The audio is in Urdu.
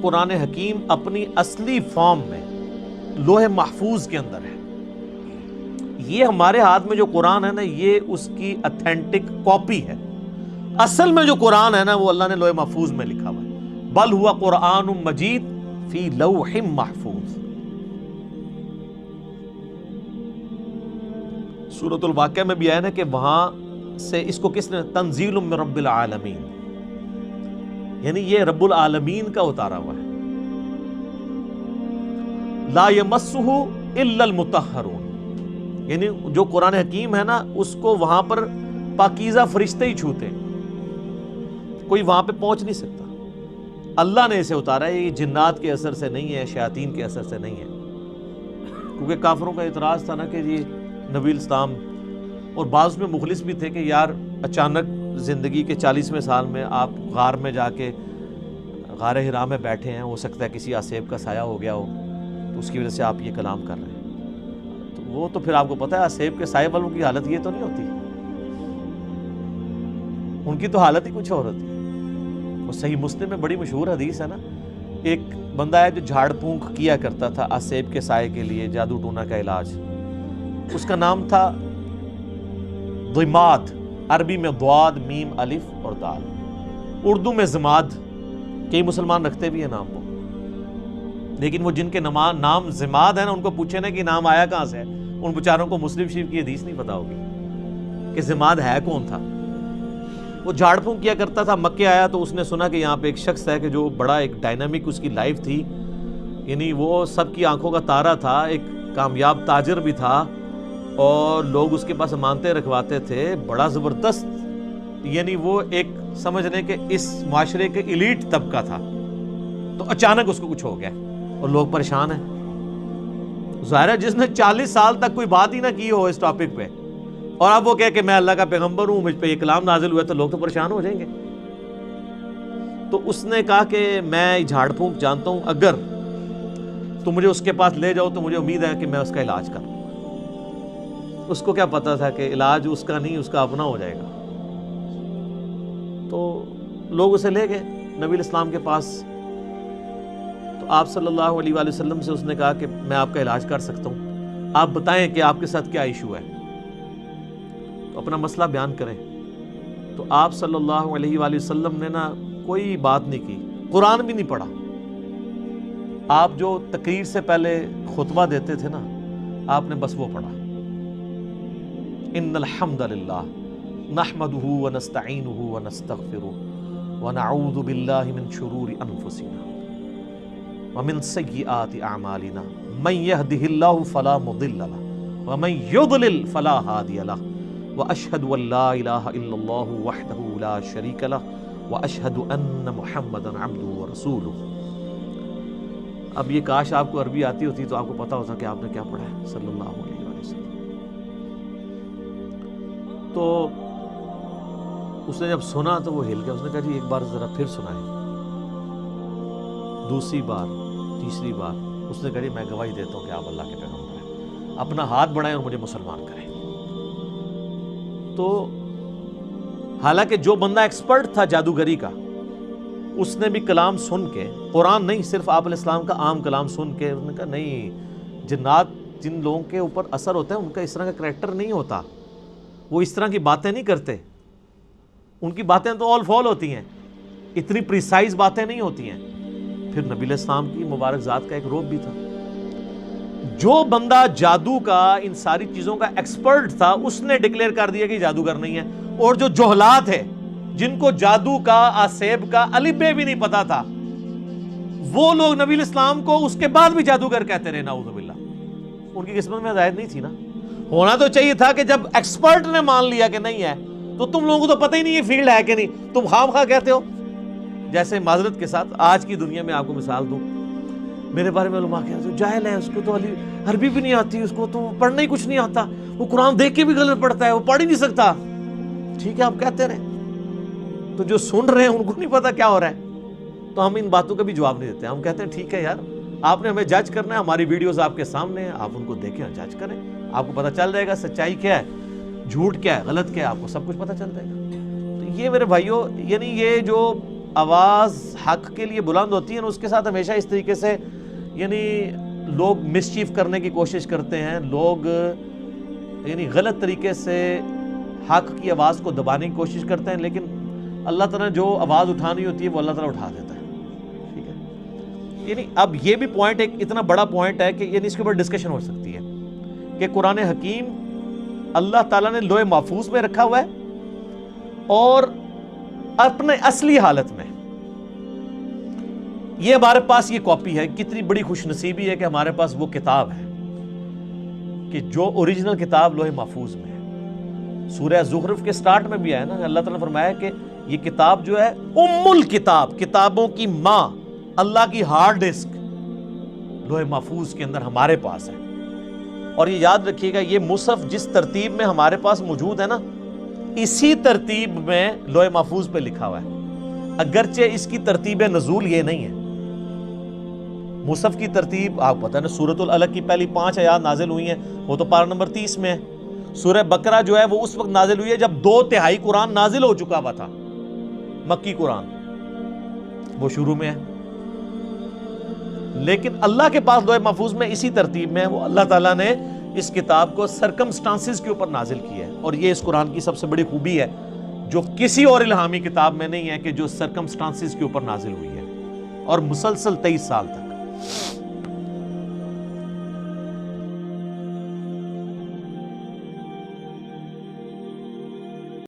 قرآن حکیم اپنی اصلی فارم میں لوح محفوظ کے اندر ہے. یہ ہمارے ہاتھ میں جو قرآن ہے نا، یہ اس کی اتھینٹک کاپی ہے. اصل میں جو قرآن ہے نا، وہ اللہ نے لوح محفوظ میں لکھا ہوا ہے. بل ہوا قرآن مجید فی لوح محفوظ. سورۃ الواقعہ میں بھی آیا نا کہ وہاں سے اس کو کس نے، تنزیل من رب العالمین، یعنی یہ رب العالمین کا اتارا ہوا ہے. لا یمسہ الا المطہرون، یعنی جو قرآن حکیم ہے نا، اس کو وہاں پر پاکیزہ فرشتے ہی چھوتے ہیں، کوئی وہاں پہ پہنچ نہیں سکتا. اللہ نے اسے اتارا ہے. یہ جنات کے اثر سے نہیں ہے، شیاطین کے اثر سے نہیں ہے. کیونکہ کافروں کا اعتراض تھا نا کہ یہ نبی الاسلام، اور بعض میں مخلص بھی تھے کہ یار اچانک زندگی کے 40ویں سال میں آپ غار میں جا کے غار حرا میں بیٹھے ہیں، ہو سکتا ہے کسی آسیب کا سایہ ہو گیا ہو، تو اس کی وجہ سے آپ یہ کلام کر رہے ہیں. تو وہ تو پھر آپ کو پتہ ہے آسیب کے سائے والوں کی حالت یہ تو نہیں ہوتی، ان کی تو حالت ہی کچھ اور ہوتی ہے. وہ صحیح مسلم میں بڑی مشہور حدیث ہے نا، ایک بندہ ہے جو جھاڑ پھونک کیا کرتا تھا آسیب کے سائے کے لیے، جادو ٹونا کا علاج. اس کا نام تھا ضماد، عربی میں ضاد میم الف اور دال، اردو میں زماد. کئی مسلمان رکھتے بھی ہیں نام کو، لیکن وہ جن کے نام زماد ہے نا، ان کو پوچھے نا کہ نام آیا کہاں سے ہے، ان بیچاروں کو مسلم شریف کی حدیث نہیں پتا ہوگی کہ زماد ہے کون تھا. وہ جھاڑ پھونک کیا کرتا تھا. مکے آیا تو اس نے سنا کہ یہاں پہ ایک شخص ہے کہ جو بڑا ایک ڈائنامک اس کی لائف تھی، یعنی وہ سب کی آنکھوں کا تارا تھا، ایک کامیاب تاجر بھی تھا، اور لوگ اس کے پاس امانتیں رکھواتے تھے. بڑا زبردست، یعنی وہ ایک سمجھ لیں کہ اس معاشرے کے ایلیٹ طبقہ تھا. تو اچانک اس کو کچھ ہو گیا اور لوگ پریشان ہیں. ظاہر ہے جس نے 40 سال تک کوئی بات ہی نہ کی ہو اس ٹاپک پہ، اور اب وہ کہے کہ میں اللہ کا پیغمبر ہوں، مجھ پہ یہ کلام نازل ہوا ہے، تو لوگ تو پریشان ہو جائیں گے. تو اس نے کہا کہ میں جھاڑ پھونک جانتا ہوں، اگر تو مجھے اس کے پاس لے جاؤ تو مجھے امید ہے کہ میں اس کا علاج کروں. اس کو کیا پتا تھا کہ علاج اس کا نہیں، اس کا اپنا ہو جائے گا. تو لوگ اسے لے گئے نبی الاسلام کے پاس. تو آپ صلی اللہ علیہ وآلہ وسلم سے اس نے کہا کہ میں آپ کا علاج کر سکتا ہوں، آپ بتائیں کہ آپ کے ساتھ کیا ایشو ہے، تو اپنا مسئلہ بیان کریں. تو آپ صلی اللہ علیہ وآلہ وسلم نے نا کوئی بات نہیں کی، قرآن بھی نہیں پڑھا. آپ جو تقریر سے پہلے خطبہ دیتے تھے نا، آپ نے بس وہ پڑھا، ان الحمد للہ نحمده ونستعینه ونستغفره ونعوذ باللہ من شرور انفسنا ومن سیئات اعمالنا من يهده الله فلا مضل له ومن يضلل فلا هادي له واشهد ان لا اله الا الله وحده لا شريك له واشهد ان محمدا عبده ورسوله. اب یہ کاش آپ کو عربی آتی ہوتی تو آپ کو پتا ہوتا کہ آپ نے کیا پڑھا ہے صلی اللہ علیہ وسلم. تو اس نے جب سنا تو وہ ہل گیا. اس نے کہا جی ایک بار ذرا پھر سنائیں. دوسری بار، تیسری بار. اس نے کہا جی میں گواہی دیتا ہوں کہ آپ اللہ کے پیغمبر ہیں، اپنا ہاتھ بڑھائیں اور مجھے مسلمان کریں. تو حالانکہ جو بندہ ایکسپرٹ تھا جادوگری کا، اس نے بھی کلام سن کے، قرآن نہیں صرف آپ علیہ السلام کا عام کلام سن کے، اس نے کہا نہیں، جنات جن لوگوں کے اوپر اثر ہوتا ہے ان کا اس طرح کا کریکٹر نہیں ہوتا، وہ اس طرح کی باتیں نہیں کرتے، ان کی باتیں تو آل فال ہوتی ہیں، اتنی پریسائز باتیں نہیں ہوتی ہیں. پھر نبی علیہ السلام کی مبارک ذات کا ایک روب بھی تھا. جو بندہ جادو کا، ان ساری چیزوں کا ایکسپرٹ تھا، اس نے ڈکلیئر کر دیا کہ جادوگر نہیں ہے. اور جو جہلات ہے، جن کو جادو کا، آسیب کا الف بے بھی نہیں پتا تھا، وہ لوگ نبی علیہ السلام کو اس کے بعد بھی جادوگر کہتے رہے، نعوذ باللہ. ان کی قسمت میں ہدایت نہیں تھی نا. ہونا تو چاہیے تھا کہ جب ایکسپرٹ نے مان لیا کہ نہیں ہے، تو تم لوگوں کو تو پتہ ہی نہیں یہ فیلڈ ہے کہ نہیں، تم خام خواہ کہتے ہو. جیسے معذرت کے ساتھ آج کی دنیا میں آپ کو مثال دوں، میرے بارے میں علماء کہتے ہیں جاہل ہے، اس کو تو عربی بھی نہیں آتی، اس کو تو پڑھنا ہی کچھ نہیں آتا، وہ قرآن دیکھ کے بھی غلط پڑھتا ہے، وہ پڑھ ہی نہیں سکتا. ٹھیک ہے آپ کہتے رہے، تو جو سن رہے ہیں ان کو نہیں پتا کیا ہو رہا ہے. تو ہم ان باتوں کا بھی جواب نہیں دیتے. ہم کہتے ہیں ٹھیک ہے یار، آپ نے ہمیں جج کرنا ہے، ہماری ویڈیوز آپ کے سامنے ہیں، آپ ان کو دیکھیں اور جج کریں. آپ کو پتہ چل جائے گا سچائی کیا ہے، جھوٹ کیا ہے، غلط کیا ہے، آپ کو سب کچھ پتہ چل جائے گا. تو یہ میرے بھائیوں، یعنی یہ جو آواز حق کے لیے بلند ہوتی ہیں اس کے ساتھ ہمیشہ اس طریقے سے یعنی لوگ مسچیف کرنے کی کوشش کرتے ہیں، لوگ یعنی غلط طریقے سے حق کی آواز کو دبانے کی کوشش کرتے ہیں، لیکن اللہ تعالیٰ نے جو آواز اٹھانی ہوتی ہے وہ اللہ تعالیٰ اٹھا دیتا ہے، ٹھیک ہے۔ یعنی اب یہ بھی پوائنٹ ایک اتنا بڑا پوائنٹ ہے کہ یعنی اس کے اوپر ڈسکشن ہو سکتی ہے کہ قرآن حکیم اللہ تعالیٰ نے لوح محفوظ میں رکھا ہوا ہے اور اپنے اصلی حالت میں یہ ہمارے پاس یہ کاپی ہے۔ کتنی بڑی خوش نصیبی ہے کہ ہمارے پاس وہ کتاب ہے کہ جو اوریجنل کتاب لوح محفوظ میں ہے۔ سورہ زخرف کے سٹارٹ میں بھی ہے نا، اللہ تعالیٰ نے فرمایا کہ یہ کتاب جو ہے ام الکتاب، کتابوں کی ماں، اللہ کی ہارڈ ڈسک لوح محفوظ کے اندر ہمارے پاس ہے۔ اور یہ یاد رکھیے گا، یہ مصحف جس ترتیب میں ہمارے پاس موجود ہے نا، اسی ترتیب میں لوح محفوظ پہ لکھا ہوا ہے، اگرچہ اس کی ترتیب نزول یہ نہیں ہے۔ مصحف کی ترتیب آپ پتہ ہے نا، سورۃ العلق کی پہلی 5 آیات نازل ہوئی ہیں، وہ تو پارہ نمبر 30 میں ہے۔ سورہ بقرہ جو ہے وہ اس وقت نازل ہوئی ہے جب 2/3 قرآن نازل ہو چکا ہوا تھا، مکی قرآن وہ شروع میں ہے۔ لیکن اللہ کے پاس لوح محفوظ میں اسی ترتیب میں ہے، وہ اللہ تعالیٰ نے اس کتاب کو سرکمسٹانسز کے اوپر نازل کیا ہے، اور یہ اس قرآن کی سب سے بڑی خوبی ہے جو کسی اور الہامی کتاب میں نہیں ہے کہ جو سرکمسٹانسز کے اوپر نازل ہوئی ہے اور مسلسل 23 سال تک۔